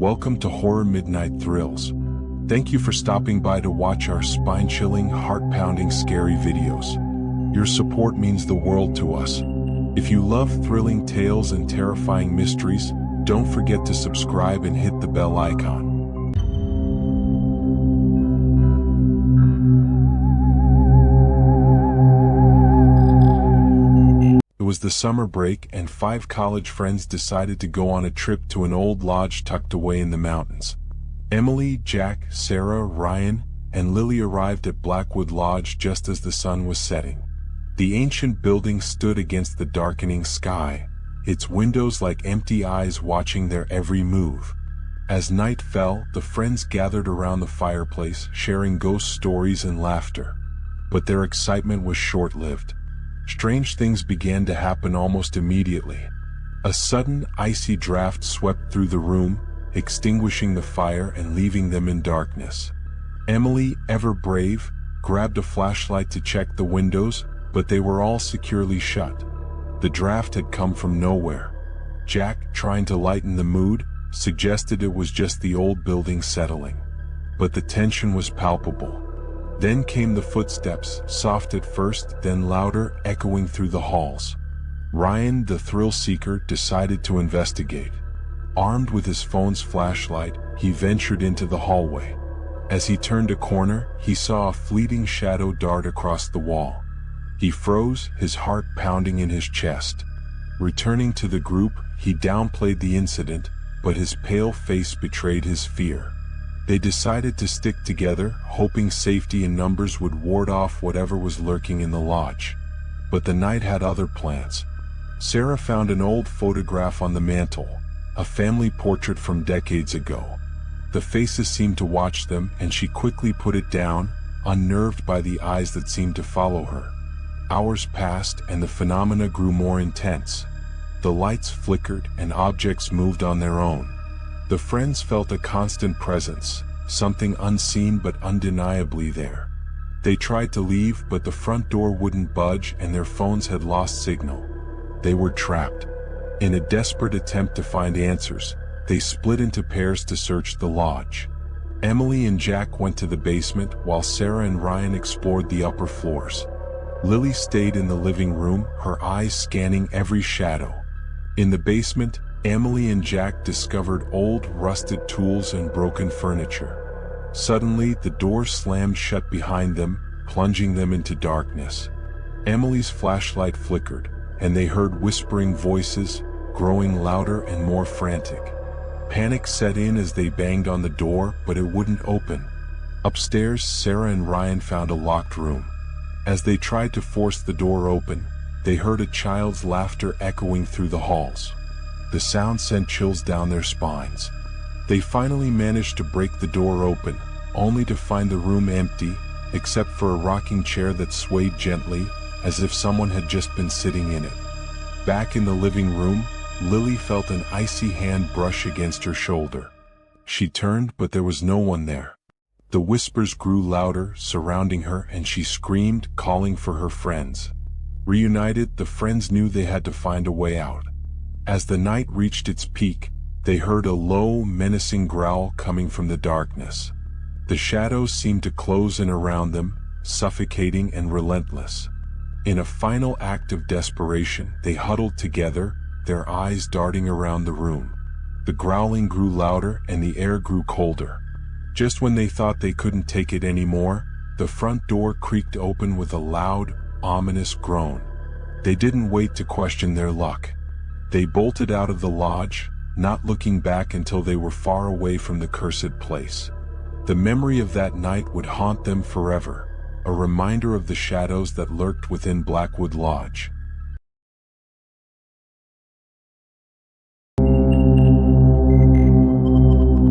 Welcome to Horror Midnight Thrills. Thank you for stopping by to watch our spine-chilling, heart-pounding, scary videos. Your support means the world to us. If you love thrilling tales and terrifying mysteries, don't forget to subscribe and hit the bell icon. It was the summer break, and 5 college friends decided to go on a trip to an old lodge tucked away in the mountains. Emily, Jack, Sarah, Ryan, and Lily arrived at Blackwood Lodge just as the sun was setting. The ancient building stood against the darkening sky, its windows like empty eyes watching their every move. As night fell, the friends gathered around the fireplace, sharing ghost stories and laughter. But their excitement was short-lived. Strange things began to happen almost immediately. A sudden, icy draft swept through the room, extinguishing the fire and leaving them in darkness. Emily, ever brave, grabbed a flashlight to check the windows, but they were all securely shut. The draft had come from nowhere. Jack, trying to lighten the mood, suggested it was just the old building settling. But the tension was palpable. Then came the footsteps, soft at first, then louder, echoing through the halls. Ryan, the thrill-seeker, decided to investigate. Armed with his phone's flashlight, he ventured into the hallway. As he turned a corner, he saw a fleeting shadow dart across the wall. He froze, his heart pounding in his chest. Returning to the group, he downplayed the incident, but his pale face betrayed his fear. They decided to stick together, hoping safety in numbers would ward off whatever was lurking in the lodge. But the night had other plans. Sarah found an old photograph on the mantle, a family portrait from decades ago. The faces seemed to watch them, and she quickly put it down, unnerved by the eyes that seemed to follow her. Hours passed, and the phenomena grew more intense. The lights flickered, and objects moved on their own. The friends felt a constant presence, something unseen but undeniably there. They tried to leave, but the front door wouldn't budge and their phones had lost signal. They were trapped. In a desperate attempt to find answers, they split into pairs to search the lodge. Emily and Jack went to the basement, while Sarah and Ryan explored the upper floors. Lily stayed in the living room, her eyes scanning every shadow. In the basement, Emily and Jack discovered old, rusted tools and broken furniture. Suddenly, the door slammed shut behind them, plunging them into darkness. Emily's flashlight flickered, and they heard whispering voices, growing louder and more frantic. Panic set in as they banged on the door, but it wouldn't open. Upstairs, Sarah and Ryan found a locked room. As they tried to force the door open, they heard a child's laughter echoing through the halls. The sound sent chills down their spines. They finally managed to break the door open, only to find the room empty, except for a rocking chair that swayed gently, as if someone had just been sitting in it. Back in the living room, Lily felt an icy hand brush against her shoulder. She turned, but there was no one there. The whispers grew louder, surrounding her, and she screamed, calling for her friends. Reunited, the friends knew they had to find a way out. As the night reached its peak, they heard a low, menacing growl coming from the darkness. The shadows seemed to close in around them, suffocating and relentless. In a final act of desperation, they huddled together, their eyes darting around the room. The growling grew louder and the air grew colder. Just when they thought they couldn't take it anymore, the front door creaked open with a loud, ominous groan. They didn't wait to question their luck. They bolted out of the lodge, not looking back until they were far away from the cursed place. The memory of that night would haunt them forever, a reminder of the shadows that lurked within Blackwood Lodge.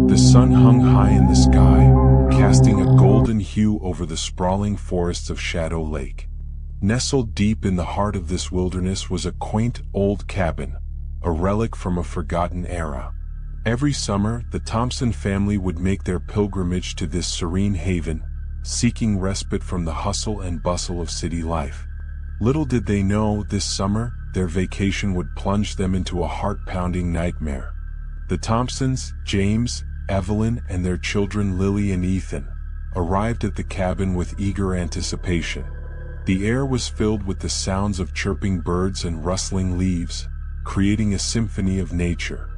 The sun hung high in the sky, casting a golden hue over the sprawling forests of Shadow Lake. Nestled deep in the heart of this wilderness was a quaint old cabin, a relic from a forgotten era. Every summer, the Thompson family would make their pilgrimage to this serene haven, seeking respite from the hustle and bustle of city life. Little did they know, this summer, their vacation would plunge them into a heart-pounding nightmare. The Thompsons, James, Evelyn, and their children Lily and Ethan, arrived at the cabin with eager anticipation. The air was filled with the sounds of chirping birds and rustling leaves, creating a symphony of nature.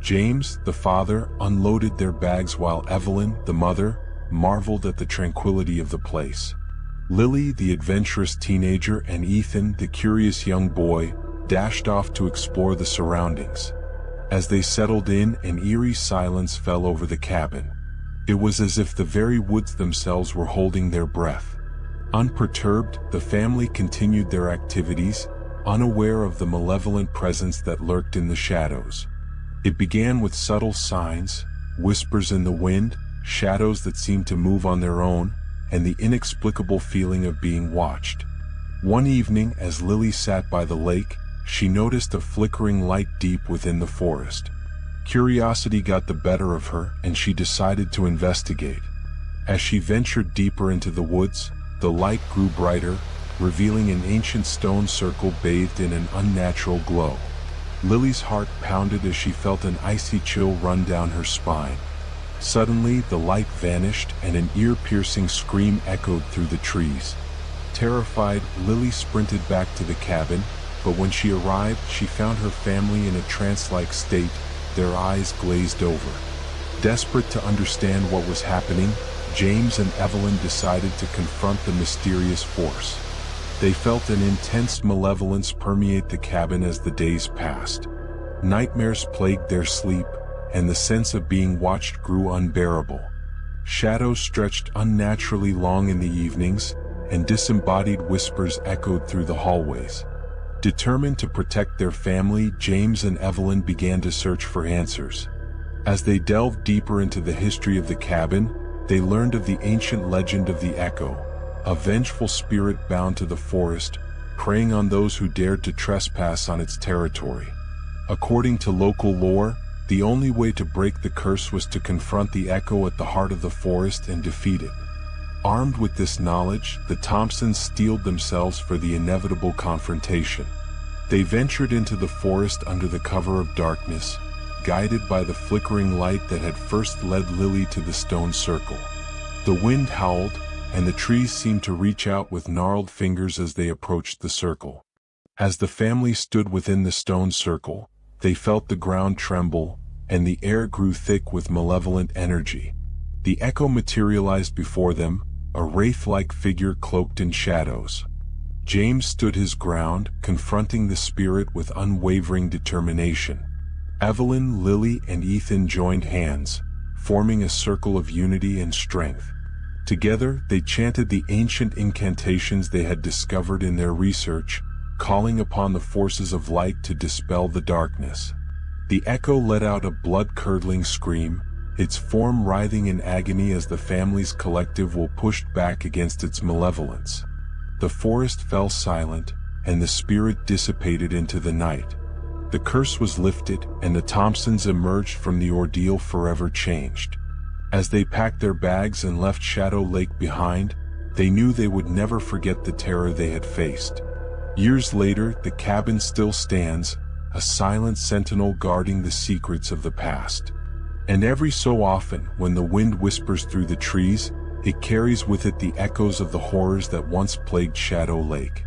James, the father, unloaded their bags while Evelyn, the mother, marveled at the tranquility of the place. Lily, the adventurous teenager, and Ethan, the curious young boy, dashed off to explore the surroundings. As they settled in, an eerie silence fell over the cabin. It was as if the very woods themselves were holding their breath. Unperturbed, the family continued their activities, unaware of the malevolent presence that lurked in the shadows. It began with subtle signs, whispers in the wind, shadows that seemed to move on their own, and the inexplicable feeling of being watched. One evening, as Lily sat by the lake, she noticed a flickering light deep within the forest. Curiosity got the better of her, and she decided to investigate. As she ventured deeper into the woods, the light grew brighter, revealing an ancient stone circle bathed in an unnatural glow. Lily's heart pounded as she felt an icy chill run down her spine. Suddenly, the light vanished and an ear-piercing scream echoed through the trees. Terrified, Lily sprinted back to the cabin, but when she arrived, she found her family in a trance-like state, their eyes glazed over. Desperate to understand what was happening, James and Evelyn decided to confront the mysterious force. They felt an intense malevolence permeate the cabin as the days passed. Nightmares plagued their sleep, and the sense of being watched grew unbearable. Shadows stretched unnaturally long in the evenings, and disembodied whispers echoed through the hallways. Determined to protect their family, James and Evelyn began to search for answers. As they delved deeper into the history of the cabin, they learned of the ancient legend of the Echo, a vengeful spirit bound to the forest, preying on those who dared to trespass on its territory. According to local lore, the only way to break the curse was to confront the Echo at the heart of the forest and defeat it. Armed with this knowledge, the Thompsons steeled themselves for the inevitable confrontation. They ventured into the forest under the cover of darkness, guided by the flickering light that had first led Lily to the stone circle. The wind howled, and the trees seemed to reach out with gnarled fingers as they approached the circle. As the family stood within the stone circle, they felt the ground tremble, and the air grew thick with malevolent energy. The Echo materialized before them, a wraith-like figure cloaked in shadows. James stood his ground, confronting the spirit with unwavering determination. Evelyn, Lily, and Ethan joined hands, forming a circle of unity and strength. Together, they chanted the ancient incantations they had discovered in their research, calling upon the forces of light to dispel the darkness. The Echo let out a blood-curdling scream, its form writhing in agony as the family's collective will pushed back against its malevolence. The forest fell silent, and the spirit dissipated into the night. The curse was lifted, and the Thompsons emerged from the ordeal forever changed. As they packed their bags and left Shadow Lake behind, they knew they would never forget the terror they had faced. Years later, the cabin still stands, a silent sentinel guarding the secrets of the past. And every so often, when the wind whispers through the trees, it carries with it the echoes of the horrors that once plagued Shadow Lake.